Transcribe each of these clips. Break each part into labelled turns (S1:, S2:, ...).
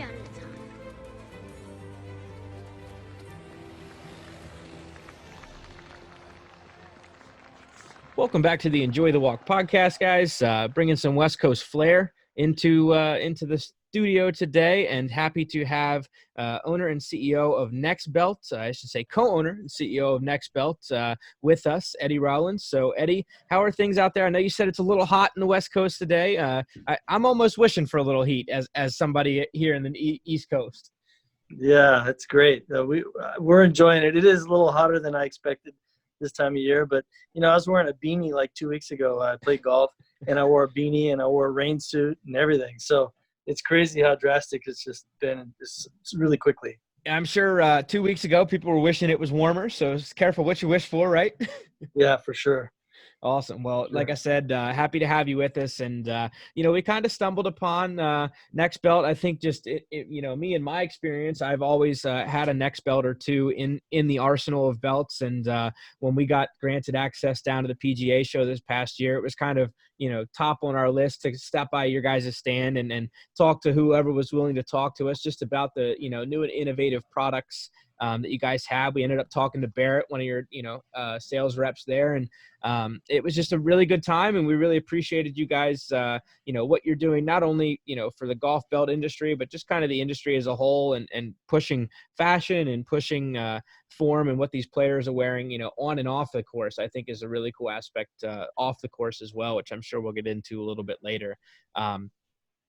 S1: Piano time.
S2: Welcome back to the Enjoy the Walk podcast, guys. Bringing some West Coast flair into the studio today, and happy to have owner and CEO of Nexbelt, I should say co-owner and CEO of Nexbelt, with us, Eddie Rowland. So, Eddie, how are things out there? I know you said it's a little hot in the West Coast today. I'm almost wishing for a little heat as somebody here in the East Coast.
S3: Yeah, it's great. We're enjoying it. It is a little hotter than I expected this time of year, but I was wearing a beanie like 2 weeks ago. I played golf and I wore a beanie and I wore a rain suit and everything. So it's crazy how drastic it's just been it's really quickly.
S2: I'm sure 2 weeks ago people were wishing it was warmer, so just careful what you wish for, right?
S3: Yeah, for sure.
S2: Awesome. Well, like I said, happy to have you with us. And, we kind of stumbled upon Nexbelt. I think just, me and my experience, I've always had a Nexbelt or two in the arsenal of belts. And when we got granted access down to the PGA show this past year, it was kind of, top on our list to stop by your guys' stand and talk to whoever was willing to talk to us just about the, new and innovative products that you guys have. We ended up talking to Barrett, one of your, sales reps there. And it was just a really good time. And we really appreciated you guys, what you're doing, not only, for the golf belt industry, but just kind of the industry as a whole and pushing fashion and pushing form and what these players are wearing, on and off the course, I think is a really cool aspect off the course as well, which I'm sure we'll get into a little bit later.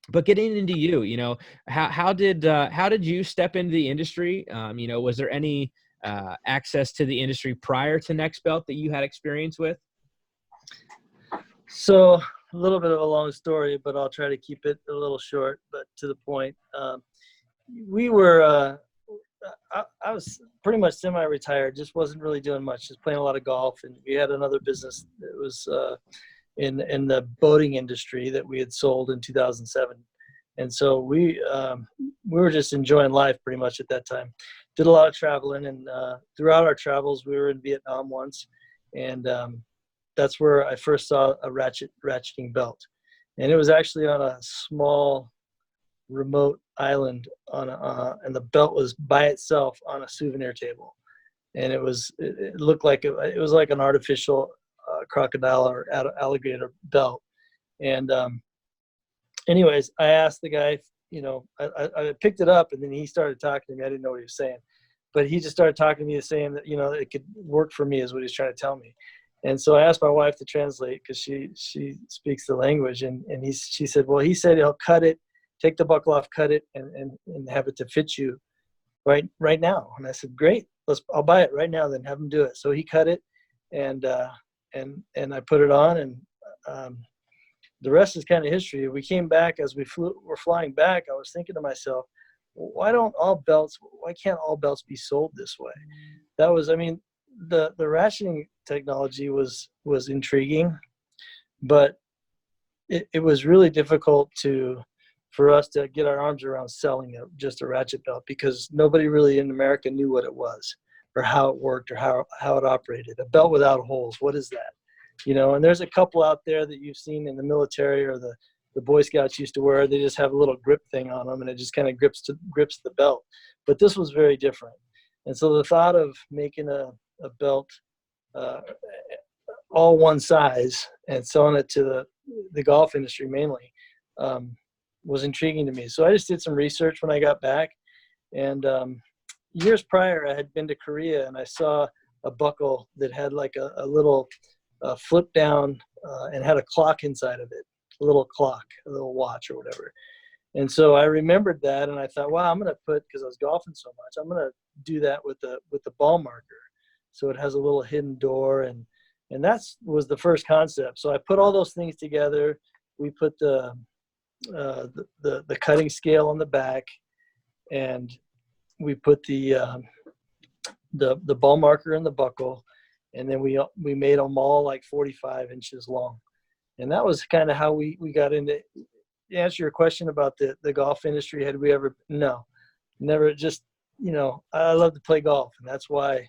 S2: But getting into you, how did you step into the industry? Was there any access to the industry prior to Nexbelt that you had experience with?
S3: So a little bit of a long story, but I'll try to keep it a little short, but to the point. We were, I was pretty much semi-retired, just wasn't really doing much, just playing a lot of golf. And we had another business that was in the boating industry that we had sold in 2007. And so we were just enjoying life pretty much at that time. Did a lot of traveling, and throughout our travels, we were in Vietnam once, and that's where I first saw a ratcheting belt. And it was actually on a small remote island and the belt was by itself on a souvenir table. And it looked like it was like an artificial crocodile or alligator belt. And anyways, I asked the guy, I picked it up, and then he started talking to me. I didn't know what he was saying, but he just started talking to me, saying that, it could work for me is what he's trying to tell me. And so I asked my wife to translate, because she speaks the language. And she said, well, he said he'll cut it, take the buckle off, cut it, and have it to fit you right now. And I said, great, I'll buy it right now, then have him do it. So he cut it, and I put it on, and the rest is kind of history. We came back. As we're flying back, I was thinking to myself, why can't all belts be sold this way? That was, the ratcheting technology was intriguing, but it was really difficult for us to get our arms around selling just a ratchet belt, because nobody really in America knew what it was or how it worked or how it operated. A belt without holes, what is that? And there's a couple out there that you've seen in the military or the Boy Scouts used to wear. They just have a little grip thing on them, and it just kind of grips the belt. But this was very different. And so the thought of making a belt all one size and selling it to the golf industry mainly was intriguing to me. So I just did some research when I got back. And years prior, I had been to Korea, and I saw a buckle that had like a little flip down and had a clock inside of it, a little clock, a little watch or whatever. And so I remembered that, and I thought, wow, I'm going to because I was golfing so much, I'm going to do that with the ball marker. So it has a little hidden door, and that was the first concept. So I put all those things together. We put the cutting scale on the back, and we put the ball marker in the buckle, and then we made them all like 45 inches long. And that was kind of how we got into. To answer your question about the golf industry, had we ever? No, never. Just, I love to play golf, and that's why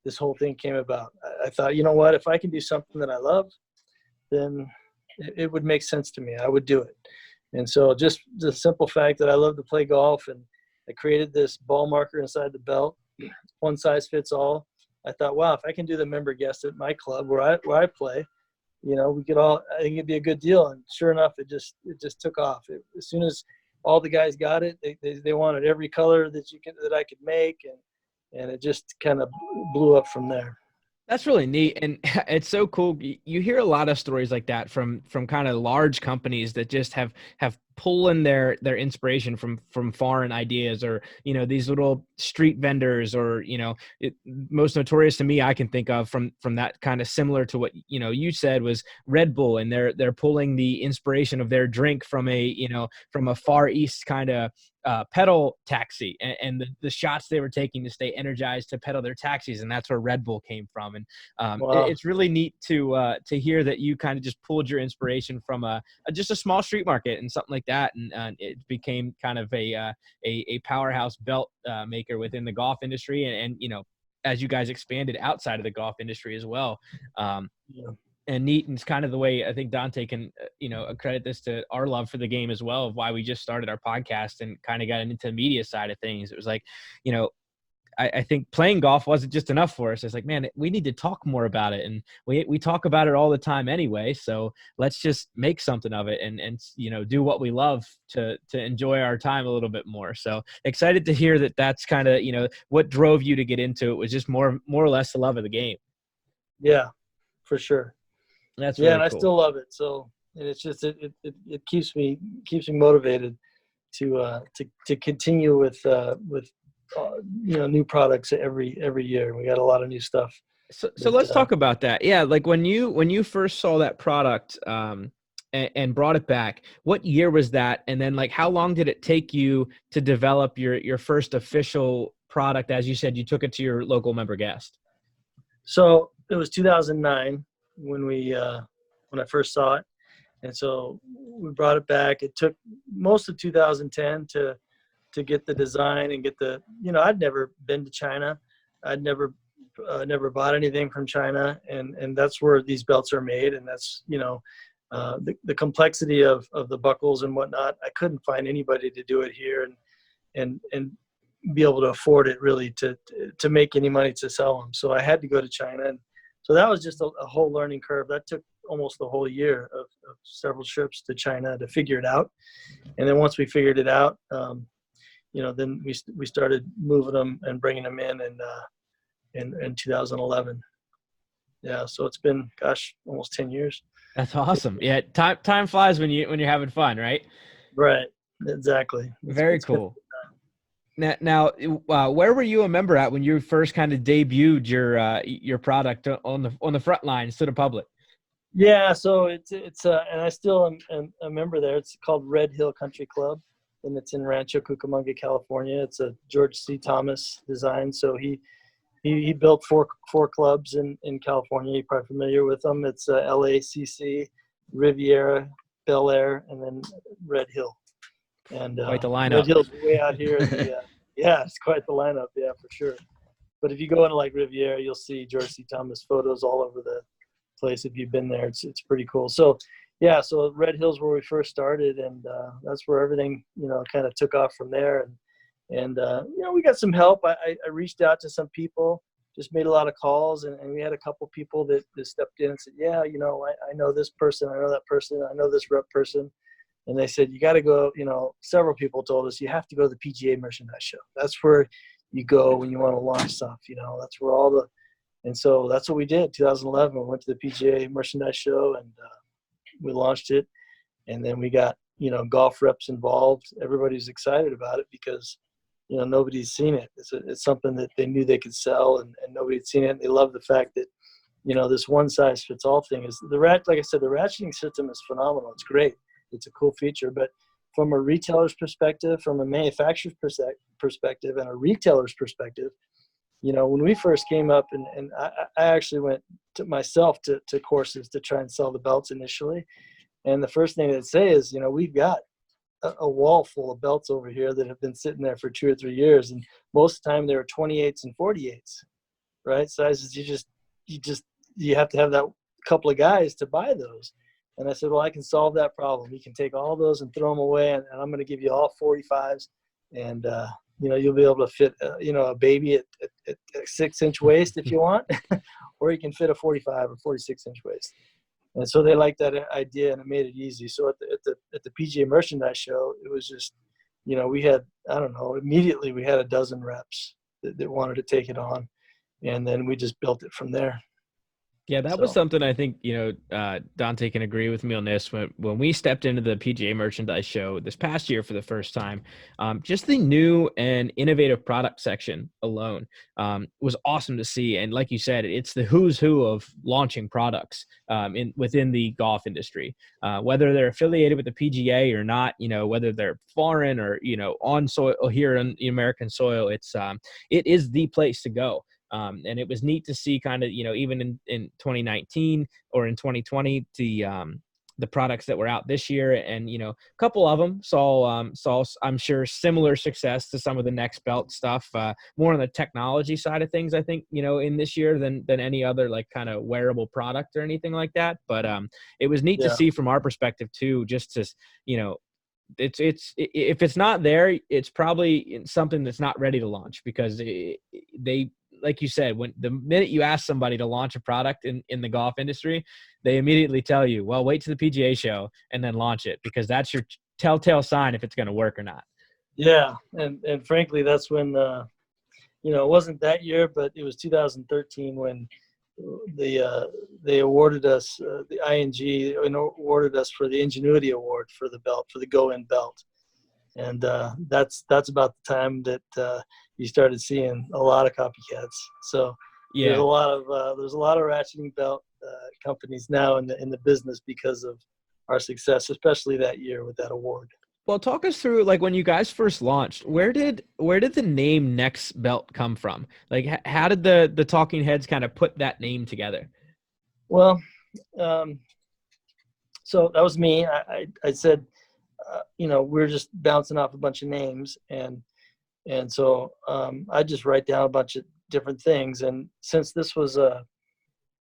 S3: this whole thing came about. I thought, you know what, if I can do something that I love, then it would make sense to me. I would do it. And so just the simple fact that I love to play golf, and I created this ball marker inside the belt, one size fits all. I thought, wow, if I can do the member guest at my club where I play, we could all, I think it'd be a good deal. And sure enough, it just took off. As soon as all the guys got it, they wanted every color that I could make. And it just kind of blew up from there.
S2: That's really neat. And it's so cool. You hear a lot of stories like that from kind of large companies that just have pulling their inspiration from foreign ideas, or, these little street vendors, or, most notorious to me I can think of from that kind of similar to what, you said, was Red Bull. And they're pulling the inspiration of their drink from a Far East kind of pedal taxi, and the shots they were taking to stay energized to pedal their taxis. And that's where Red Bull came from. And
S3: Wow.
S2: it's really neat to hear that you kind of just pulled your inspiration from just a small street market and something like that. And it became kind of a powerhouse belt maker within the golf industry. And as you guys expanded outside of the golf industry as well.
S3: Yeah.
S2: And neat. And it's kind of the way I think Dante can, accredit this to our love for the game as well, of why we just started our podcast and kind of got into the media side of things. It was like, I think playing golf wasn't just enough for us. It's like, man, we need to talk more about it. And we talk about it all the time anyway. So let's just make something of it and do what we love to enjoy our time a little bit more. So excited to hear that that's kind of, what drove you to get into it, was just more or less the love of the game.
S3: Yeah, for sure.
S2: That's really
S3: and
S2: cool.
S3: I still love it. So, and it's just, it keeps me motivated to continue with new products every year. We got a lot of new stuff.
S2: So let's talk about that. Yeah. Like when you first saw that product, and brought it back, what year was that? And then, like, how long did it take you to develop your first official product? As you said, you took it to your local member guest.
S3: So it was 2009 when I first saw it. And so we brought it back. It took most of 2010 to get the design and get I'd never been to China. I'd never bought anything from China. And that's where these belts are made. And that's, the complexity of the buckles and whatnot. I couldn't find anybody to do it here and be able to afford it really to make any money to sell them. So I had to go to China. And so that was just a whole learning curve. That took almost the whole year of several trips to China to figure it out. And then once we figured it out, then we started moving them and bringing them in 2011. Yeah. So it's been, almost 10 years.
S2: That's awesome. Yeah. Time flies when you're having fun, right?
S3: Right. Exactly.
S2: Very cool. Now, where were you a member at when you first kind of debuted your product on the front lines to the public?
S3: Yeah, so it's and I still am a member there. It's called Red Hill Country Club, and it's in Rancho Cucamonga, California. It's a George C. Thomas design. So he built four clubs in California. You're probably familiar with them. It's LACC, Riviera, Bel Air, and then Red Hill. And
S2: quite the lineup.
S3: Red Hill's way out here. Yeah, it's quite the lineup. Yeah, for sure. But if you go into like Riviera, you'll see George C. Thomas photos all over the place. If you've been there, it's pretty cool. So yeah, so Red Hill's where we first started, and that's where everything kind of took off from there. And we got some help. I reached out to some people, just made a lot of calls, and we had a couple people that stepped in and said, yeah, I know this person, I know that person, I know this rep person. And they said, you got to go, several people told us, you have to go to the PGA merchandise show. That's where you go when you want to launch stuff, that's where and so that's what we did. 2011, we went to the PGA merchandise show and we launched it. And then we got, golf reps involved. Everybody's excited about it because, nobody's seen it. It's something that they knew they could sell and nobody'd seen it. And they love the fact that, this one size fits all thing is like I said, the ratcheting system is phenomenal. It's great. It's a cool feature, but from a retailer's perspective, from a manufacturer's perspective, and a retailer's perspective, when we first came up, and I actually went to myself to courses to try and sell the belts initially, and the first thing they'd say is, we've got a wall full of belts over here that have been sitting there for 2 or 3 years, and most of the time they were 28s and 48s, right? Sizes you have to have that couple of guys to buy those. And I said, well, I can solve that problem. You can take all those and throw them away, and I'm going to give you all 45s. And, you'll be able to fit, a baby at 6-inch waist if you want, or you can fit a 45 or 46-inch waist. And so they liked that idea, and it made it easy. So at the PGA Merchandise Show, it was just, we had, I don't know, immediately we had a dozen reps that wanted to take it on, and then we just built it from there.
S2: Yeah, that was something I think, Dante can agree with me on this. When we stepped into the PGA Merchandise Show this past year for the first time, just the new and innovative product section alone was awesome to see. And like you said, it's the who's who of launching products within the golf industry, whether they're affiliated with the PGA or not, whether they're foreign or, on soil here on American soil, it is the place to go. And it was neat to see kind of, even in 2019 or in 2020, the products that were out this year. And, a couple of them saw, I'm sure, similar success to some of the Nexbelt stuff, more on the technology side of things, I think, in this year than any other like kind of wearable product or anything like that. But it was neat to see from our perspective too, just to, it's if it's not there, it's probably something that's not ready to launch, because they, like you said, when the minute you ask somebody to launch a product in the golf industry, they immediately tell you, well, wait to the PGA show and then launch it, because that's your telltale sign if it's going to work or not.
S3: Yeah. And frankly, that's when, it wasn't that year, but it was 2013 when they awarded us, the ING awarded us for the Ingenuity Award for the belt, for the Go-In belt. And that's about the time that you started seeing a lot of copycats. So there's a lot of ratcheting belt companies now in the business because of our success, especially that year with that award.
S2: Well, talk us through, like, when you guys first launched, where did the name Nexbelt come from? Like, how did the talking heads kind of put that name together?
S3: Well, so that was me. I said, we're just bouncing off a bunch of names, and so I just write down a bunch of different things. And since this was our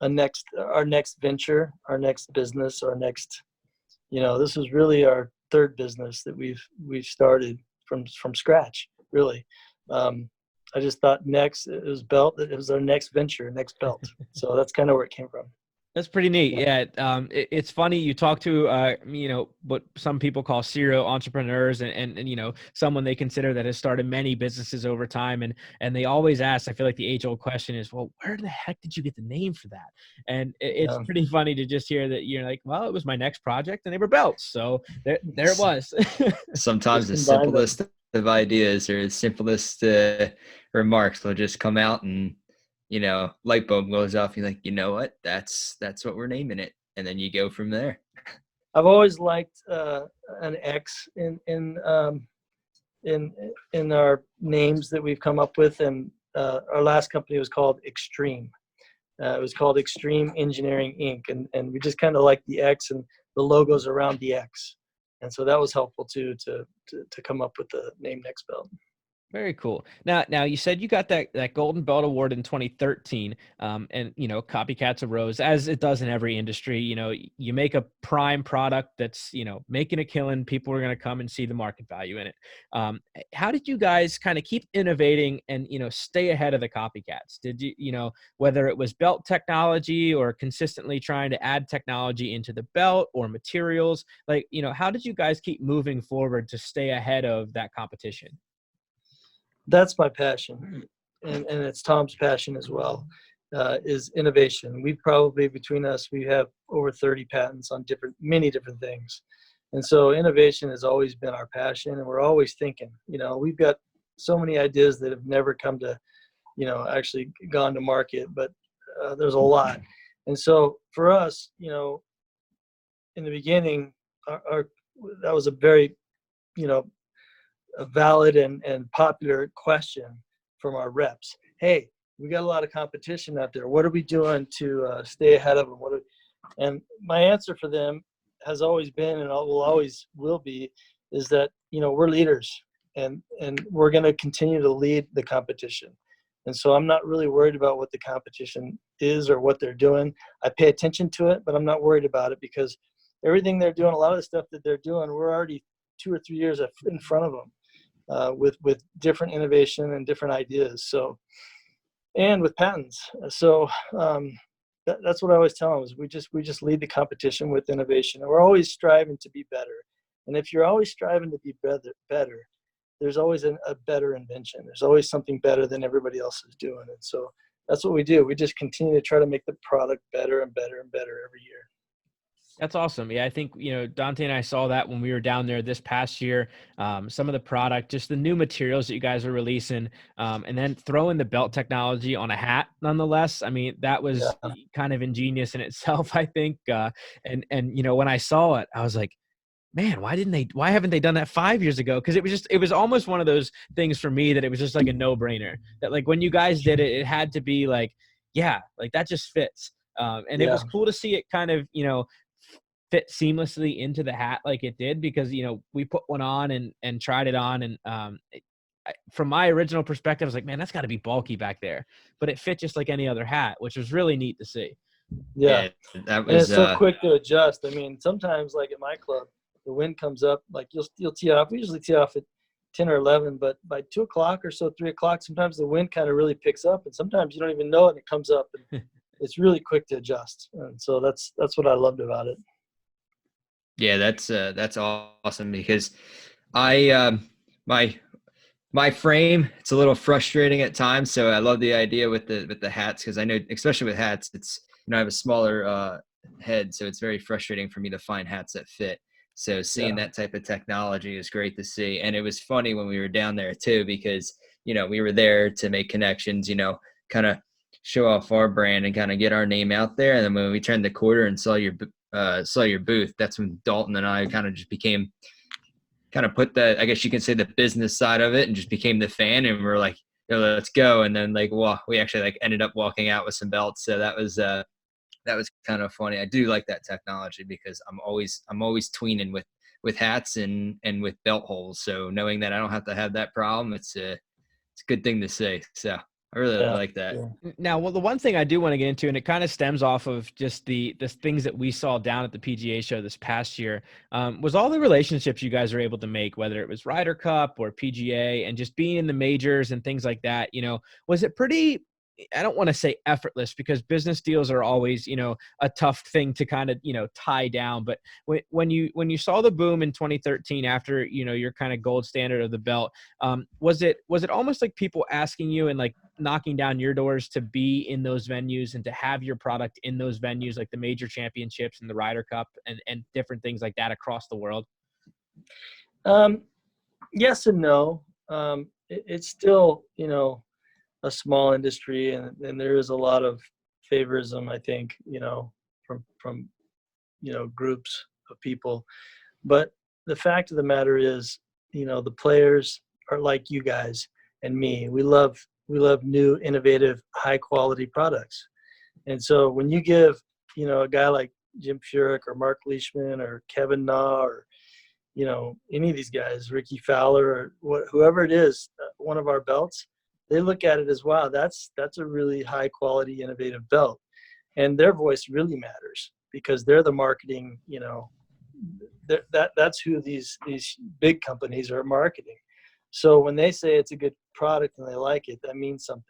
S3: next venture, our next business, this was really our third business that we've started from scratch, really. I just thought it was our next venture, Nexbelt. So that's kind of where it came from.
S2: That's pretty neat. Yeah. It's funny. You talk to, what some people call serial entrepreneurs and someone they consider that has started many businesses over time. And they always ask, I feel like the age old question is, well, where the heck did you get the name for that? And it's pretty funny to just hear that you're like, well, it was my next project and they were belts. So there it was.
S1: Sometimes the simplest of ideas or the simplest remarks will just come out and, light bulb goes off. You're like, you know what? That's what we're naming it. And then you go from there.
S3: I've always liked an X in our names that we've come up with. And our last company was called Extreme. It was called Extreme Engineering Inc. And we just kind of liked the X and the logos around the X. And so that was helpful too, to come up with the name Nexbelt.
S2: Very cool. Now you said you got that Golden Belt Award in 2013, and copycats arose, as it does in every industry. You make a prime product that's making a killing. People are going to come and see the market value in it. How did you guys kind of keep innovating and stay ahead of the copycats? Did you whether it was belt technology or consistently trying to add technology into the belt or materials? Like how did you guys keep moving forward to stay ahead of that competition?
S3: That's my passion, and it's Tom's passion as well, is innovation. We probably, between us, we have over 30 patents on many different things. And so innovation has always been our passion, and we're always thinking. We've got so many ideas that have never come to, actually gone to market, but there's a lot. And so for us, in the beginning, that was a very, a valid and popular question from our reps. Hey, we got a lot of competition out there. What are we doing to stay ahead of them? And my answer for them has always been, and will be, is that we're leaders, and we're going to continue to lead the competition. And so I'm not really worried about what the competition is or what they're doing. I pay attention to it, but I'm not worried about it, because everything they're doing, a lot of the stuff that they're doing, we're already 2 or 3 years in front of them. with different innovation and different ideas. So, and with patents. So that's what I always tell them is we just lead the competition with innovation, and we're always striving to be better. And if you're always striving to be better, there's always a better invention. There's always something better than everybody else is doing. And so that's what we do. We just continue to try to make the product better and better and better every year.
S2: That's awesome. Yeah, I think, Dante and I saw that when we were down there this past year. Some of the product, just the new materials that you guys are releasing, and then throwing the belt technology on a hat nonetheless. I mean, that was kind of ingenious in itself, I think. And when I saw it, I was like, man, why haven't they done that 5 years ago? Because it was almost one of those things for me that it was just like a no-brainer. That like when you guys did it, it had to be like, yeah, like that just fits. And it was cool to see it kind of, fit seamlessly into the hat like it did, because we put one on and tried it on, and from my original perspective I was like, man, that's got to be bulky back there, but it fit just like any other hat, which was really neat to see.
S3: Yeah,
S1: that was,
S3: and it's so quick to adjust. I mean, sometimes like at my club, the wind comes up, like you'll tee off. We usually tee off at 10 or 11, but by 2 o'clock or so, 3 o'clock, sometimes the wind kind of really picks up, and sometimes you don't even know it, and it comes up, and it's really quick to adjust. And so that's what I loved about it.
S1: Yeah, that's awesome, because I my frame, it's a little frustrating at times, so I love the idea with the hats, because I know, especially with hats, it's I have a smaller head, so it's very frustrating for me to find hats that fit. So seeing that type of technology is great to see. And it was funny when we were down there too, because we were there to make connections, kind of show off our brand and kind of get our name out there. And then when we turned the corner and saw your booth, that's when Dalton and I kind of just became put the, I guess you can say, the business side of it, and just became the fan, and we're like, let's go. And then we actually ended up walking out with some belts. So that was kind of funny. I do like that technology, because I'm always tweening with hats and with belt holes. So knowing that I don't have to have that problem, it's a good thing to see. So I really like that.
S2: Yeah. Now, well, the one thing I do want to get into, and it kind of stems off of just the things that we saw down at the PGA show this past year, was all the relationships you guys were able to make, whether it was Ryder Cup or PGA, and just being in the majors and things like that. Was it pretty, I don't want to say effortless, because business deals are always, a tough thing to kind of, tie down. But when you saw the boom in 2013, after, your kind of gold standard of the belt, was it almost like people asking you and like knocking down your doors to be in those venues and to have your product in those venues, like the major championships and the Ryder Cup and different things like that across the world?
S3: Yes and no. It's still, a small industry, and there is a lot of favorism, I think, from groups of people. But the fact of the matter is, the players are like you guys and me. We love new, innovative, high quality products. And so when you give, a guy like Jim Furyk or Mark Leishman or Kevin Na or, any of these guys, Ricky Fowler or whoever it is, one of our belts, they look at it as, wow, that's a really high quality, innovative belt. And their voice really matters, because they're the marketing, that's who these big companies are marketing. So when they say it's a good product and they like it, that means something.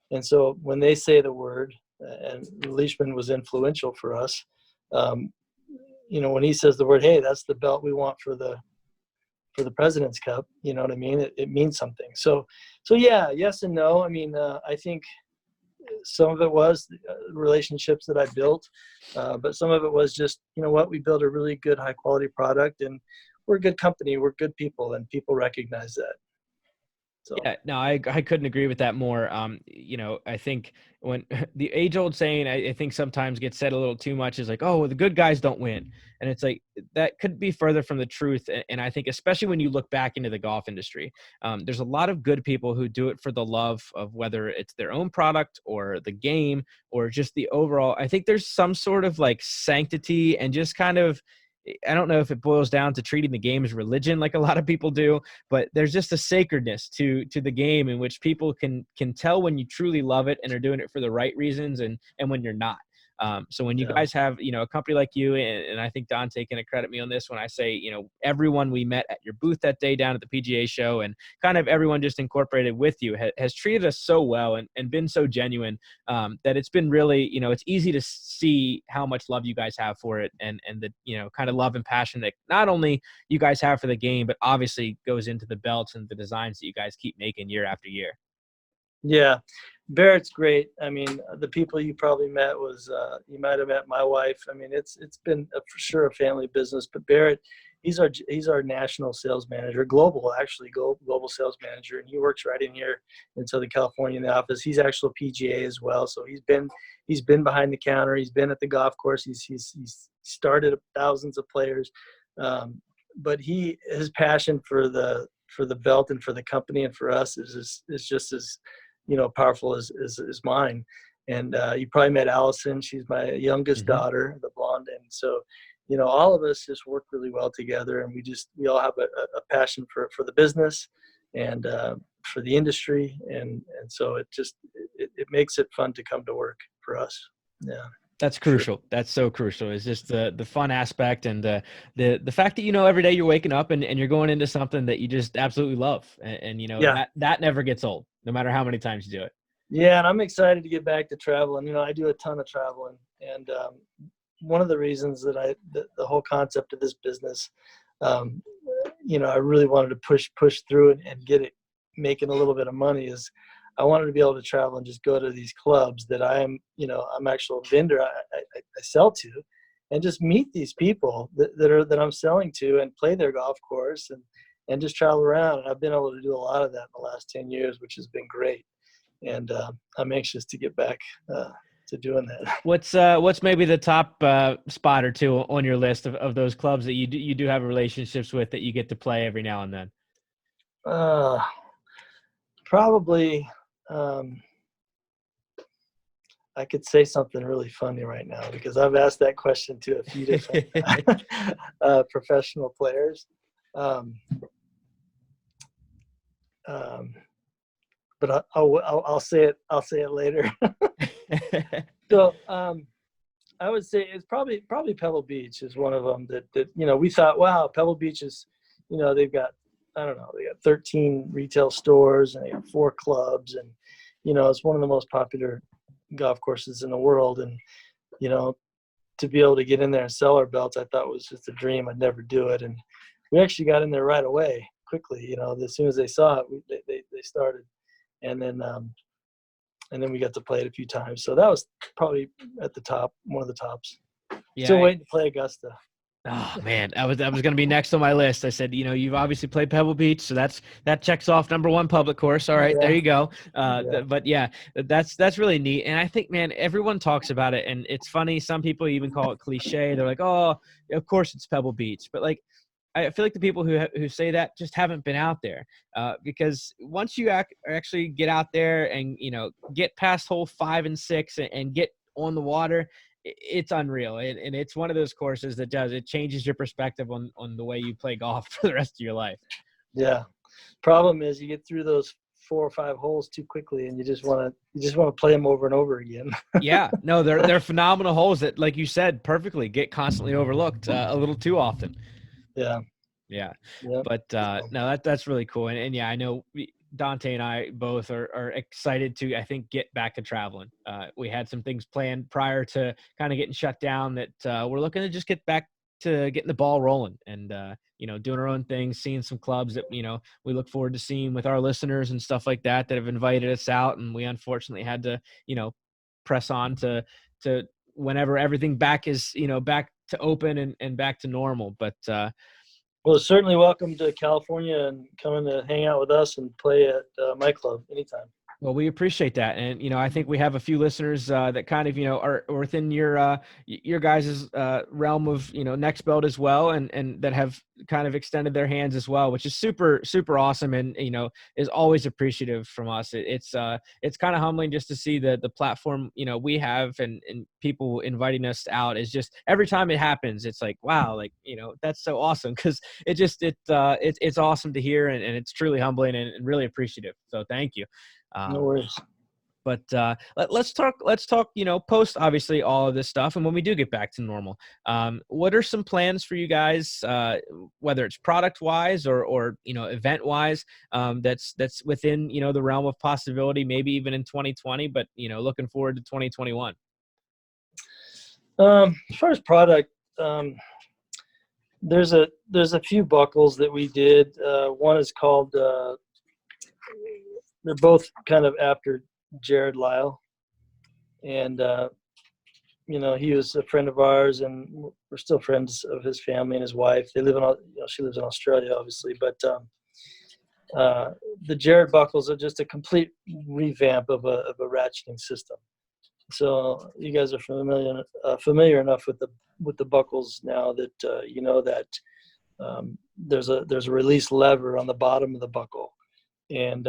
S3: And so when they say the word, and Leishman was influential for us, when he says the word, hey, that's the belt we want for the President's Cup, you know what I mean? It means something. So yeah, yes and no. I mean, I think some of it was relationships that I built, but some of it was just, we built a really good, high quality product, and we're a good company. We're good people, and people recognize that. So.
S2: Yeah, no, I couldn't agree with that more. I think when the age old saying, I think sometimes gets said a little too much, is like, oh, well, the good guys don't win. And it's like, that could be further from the truth. And I think, especially when you look back into the golf industry, there's a lot of good people who do it for the love of, whether it's their own product or the game or just the overall. I think there's some sort of like sanctity, and just kind of, I don't know if it boils down to treating the game as religion like a lot of people do, but there's just a sacredness to the game, in which people can tell when you truly love it and are doing it for the right reasons, and when you're not. So when you guys have, a company like you, and I think Dante can credit me on this when I say, everyone we met at your booth that day down at the PGA show and kind of everyone just incorporated with you has treated us so well and been so genuine, that it's been really, it's easy to see how much love you guys have for it and the, kind of love and passion that not only you guys have for the game, but obviously goes into the belts and the designs that you guys keep making year after year.
S3: Yeah. Barrett's great. I mean, the people you probably met you might have met my wife. I mean, it's been for sure a family business, but Barrett, he's our national sales manager, global sales manager. And he works right in here in Southern California in the office. He's actual PGA as well. So he's been behind the counter. He's been at the golf course. He's started thousands of players. But his passion for the belt and for the company and for us is just as, powerful as mine. And you probably met Allison. She's my youngest daughter, the blonde. And so, all of us just work really well together, and we all have a passion for the business and for the industry. And so it makes it fun to come to work for us. Yeah.
S2: That's crucial. Sure. That's so crucial. It's just the fun aspect and the fact that, every day you're waking up and you're going into something that you just absolutely love. And that never gets old, no matter how many times you do it.
S3: Yeah. And I'm excited to get back to traveling. I do a ton of traveling. And one of the reasons that the whole concept of this business, I really wanted to push through it and get it making a little bit of money is I wanted to be able to travel and just go to these clubs that I'm actual vendor I sell to, and just meet these people that I'm selling to and play their golf course and just travel around. And I've been able to do a lot of that in the last 10 years, which has been great. And I'm anxious to get back to doing that.
S2: What's maybe the top spot or two on your list of those clubs that you do have relationships with that you get to play every now and then?
S3: Probably. I could say something really funny right now because I've asked that question to a few different professional players. But I'll say it. I'll say it later. So I would say it's probably Pebble Beach is one of them that we thought, wow, Pebble Beach is, they've got, I don't know, they got 13 retail stores and they got 4 clubs, and it's one of the most popular golf courses in the world. And to be able to get in there and sell our belts, I thought was just a dream. I'd never do it, and we actually got in there right away, quickly. As soon as they saw it, they started, and then we got to play it a few times. So that was probably at the top, one of the tops. Yeah, still waiting to play Augusta.
S2: Oh man, that was going to be next on my list. I said, you've obviously played Pebble Beach, so that checks off number 1 public course. All right, there you go. But yeah, that's really neat. And I think, man, everyone talks about it, and it's funny. Some people even call it cliche. They're like, oh, of course it's Pebble Beach, but like, I feel like the people who say that just haven't been out there, because once you actually get out there and get past hole 5 and 6 and get on the water, it's unreal. And it's one of those courses that it changes your perspective on the way you play golf for the rest of your life.
S3: Yeah. Problem is you get through those 4 or 5 holes too quickly, and you just want to play them over and over again.
S2: Yeah, no, they're phenomenal holes that, like you said, perfectly get constantly overlooked a little too often.
S3: Yeah.
S2: Yep. But no, that's really cool. And yeah, I know Dante and I both are excited to, I think, get back to traveling. We had some things planned prior to kind of getting shut down that we're looking to just get back to getting the ball rolling and, doing our own things, seeing some clubs that, we look forward to seeing with our listeners and stuff like that have invited us out. And we unfortunately had to, press on to whenever everything back is, back to open and back to normal. But,
S3: well, certainly welcome to California and coming to hang out with us and play at my club anytime.
S2: Well, we appreciate that. And, I think we have a few listeners that kind of, are within your guys' realm of, Nexbelt as well. And that have kind of extended their hands as well, which is super, super awesome. And, is always appreciative from us. It's kind of humbling just to see the platform, we have and people inviting us out is just every time it happens, it's like, wow, like, that's so awesome. Cause it's awesome to hear and it's truly humbling and really appreciative. So thank you.
S3: No worries.
S2: But let's talk, post obviously all of this stuff. And when we do get back to normal, what are some plans for you guys, whether it's product wise or event wise, that's within, the realm of possibility, maybe even in 2020, but, looking forward to 2021.
S3: As far as product, there's a few buckles that we did. One is called, they're both kind of after Jared Lyell, and he was a friend of ours, and we're still friends of his family and his wife. They live in, she lives in Australia, obviously, but the Jared buckles are just a complete revamp of a ratcheting system. So you guys are familiar enough with the buckles now that that there's a release lever on the bottom of the buckle, and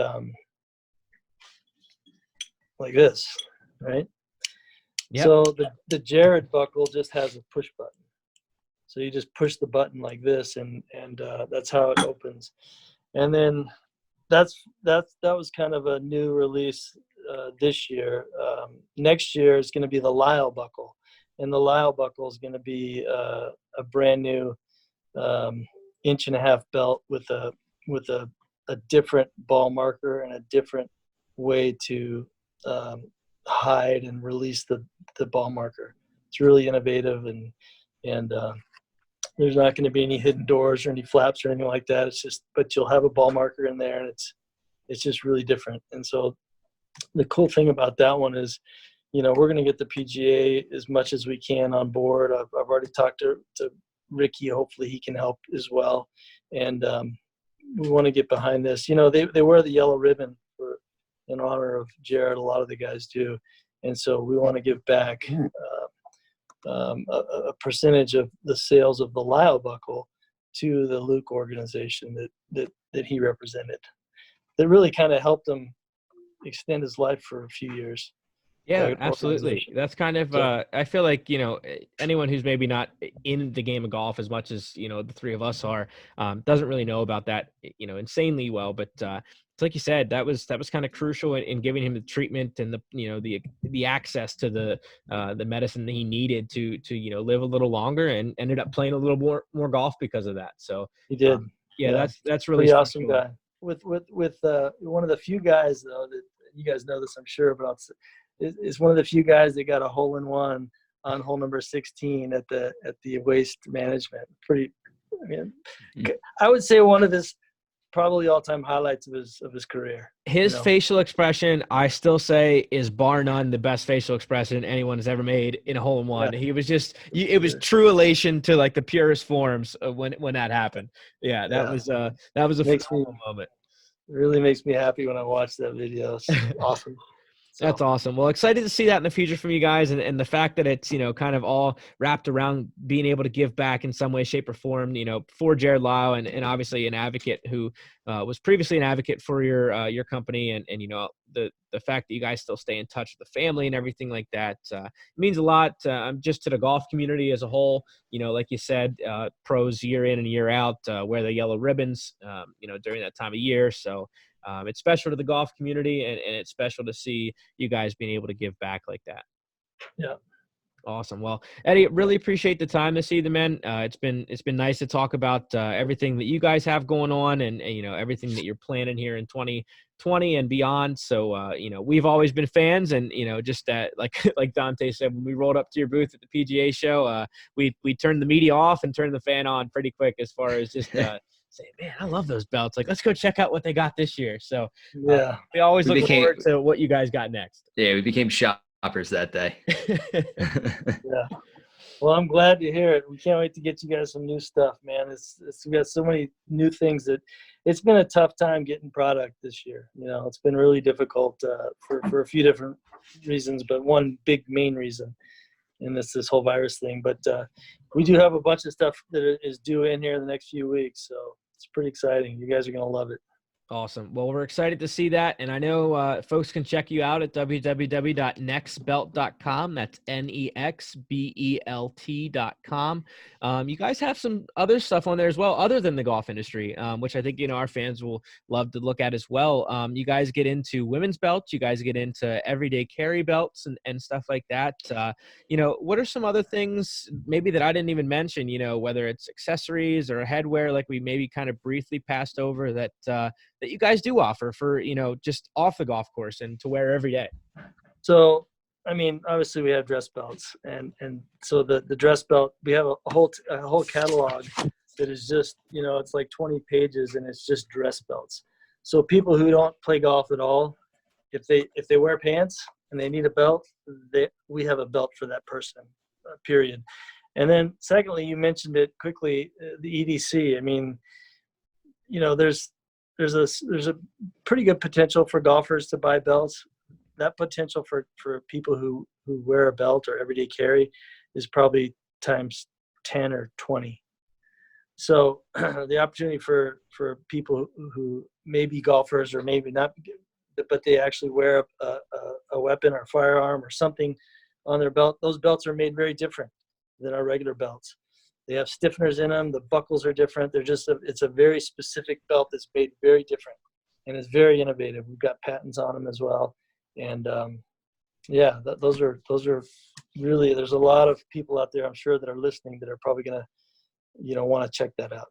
S3: like this, right? Yep. So the Jared buckle just has a push button. So you just push the button like this, and that's how it opens. And then that was kind of a new release this year. Next year is going to be the Lyell Buckle, and the Lyell Buckle is going to be a brand new 1.5 inch belt with a different ball marker and a different way to hide and release the ball marker. It's really innovative, and there's not going to be any hidden doors or any flaps or anything like that. It's just, but you'll have a ball marker in there, and it's just really different. And so the cool thing about that one is, we're going to get the PGA as much as we can on board. I've already talked to Ricky. Hopefully he can help as well. And we want to get behind this. They wear the yellow ribbon in honor of Jared. A lot of the guys do. And so we want to give back a percentage of the sales of the Lyell Buckle to the Luke organization that he represented. That really kind of helped him extend his life for a few years.
S2: Yeah, absolutely. That's kind of, I feel like, anyone who's maybe not in the game of golf as much as, the three of us are, doesn't really know about that, insanely well. But it's like you said, that was kind of crucial in giving him the treatment and the access to the medicine that he needed to live a little longer, and ended up playing a little more golf because of that. So
S3: he did.
S2: That's really
S3: pretty awesome guy. With one of the few guys, though, that you guys know this, I'm sure, but is one of the few guys that got a hole-in-one on hole number 16 at the Waste Management. I would say one of his probably all-time highlights of his career.
S2: His facial expression, I still say, is bar none the best facial expression anyone has ever made in a hole-in-one. Yeah. He was just, it was true elation to like the purest forms of when that happened. Yeah, that was a phenomenal moment.
S3: It really makes me happy when I watch that video. It's awesome.
S2: So. That's awesome. Well, excited to see that in the future from you guys, and the fact that it's, kind of all wrapped around being able to give back in some way, shape, or form, for Jared Lyell, and obviously an advocate who was previously an advocate for your company, and the fact that you guys still stay in touch with the family and everything like that means a lot just to the golf community as a whole. Like you said, pros year in and year out wear the yellow ribbons, during that time of year. So it's special to the golf community, and it's special to see you guys being able to give back like that.
S3: Yeah.
S2: Awesome. Well, Eddie, really appreciate the time this evening, man. It's been nice to talk about everything that you guys have going on, and everything that you're planning here in 2020 and beyond. So we've always been fans, and just like Dante said, when we rolled up to your booth at the PGA show, we turned the media off and turned the fan on pretty quick, as far as just saying, man, I love those belts. Like, let's go check out what they got this year. So we always look forward to what you guys got next.
S1: Yeah, we became shoppers that day.
S3: Yeah. Well, I'm glad to hear it. We can't wait to get you guys some new stuff, man. We got so many new things that it's been a tough time getting product this year. It's been really difficult for a few different reasons, but one big main reason, and this whole virus thing. But we do have a bunch of stuff that is due in here in the next few weeks, so it's pretty exciting. You guys are going to love it.
S2: Awesome. Well, we're excited to see that. And I know folks can check you out at www.nexbelt.com. That's NEXBELT.com. You guys have some other stuff on there as well, other than the golf industry, which I think, our fans will love to look at as well. You guys get into women's belts. You guys get into everyday carry belts and stuff like that. What are some other things maybe that I didn't even mention, whether it's accessories or headwear, like we maybe kind of briefly passed over that you guys do offer for, just off the golf course and to wear every day?
S3: So, obviously we have dress belts, and so the dress belt, we have a whole catalog that is just, it's like 20 pages, and it's just dress belts. So people who don't play golf at all, if they wear pants and they need a belt, we have a belt for that person, period. And then secondly, you mentioned it quickly, the EDC. There's a pretty good potential for golfers to buy belts. That potential for people who wear a belt or everyday carry is probably times 10 or 20. So the opportunity for people who may be golfers or maybe not, but they actually wear a weapon or firearm or something on their belt, those belts are made very different than our regular belts. They have stiffeners in them. The buckles are different. It's a very specific belt that's made very different, and it's very innovative. We've got patents on them as well. And those are really, there's a lot of people out there, I'm sure, that are listening that are probably going to, want to check that out.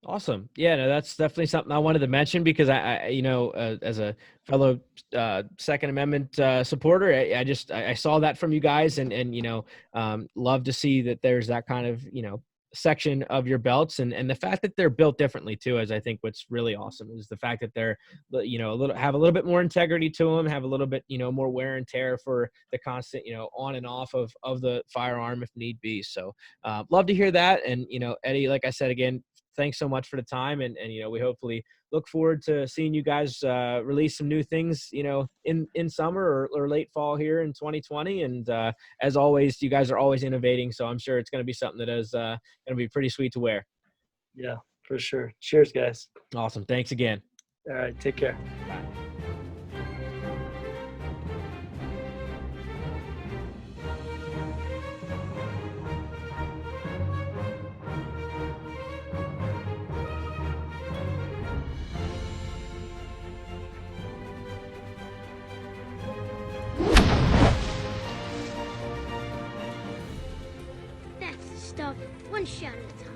S2: Awesome. Yeah, no, that's definitely something I wanted to mention because I as a fellow Second Amendment supporter, I saw that from you guys and love to see that there's that kind of, section of your belts and the fact that they're built differently too, is I think what's really awesome is the fact that they're, have a little bit more integrity to them, have a little bit, more wear and tear for the constant, on and off of the firearm if need be. So love to hear that. And, Eddie, like I said, again, thanks so much for the time. And we hopefully look forward to seeing you guys release some new things, in summer or late fall here in 2020. And as always, you guys are always innovating. So I'm sure it's going to be something that is going to be pretty sweet to wear.
S3: Yeah, for sure. Cheers, guys.
S2: Awesome. Thanks again.
S3: All right. Take care.
S2: Bye.
S4: That's the stuff. One shot at a time.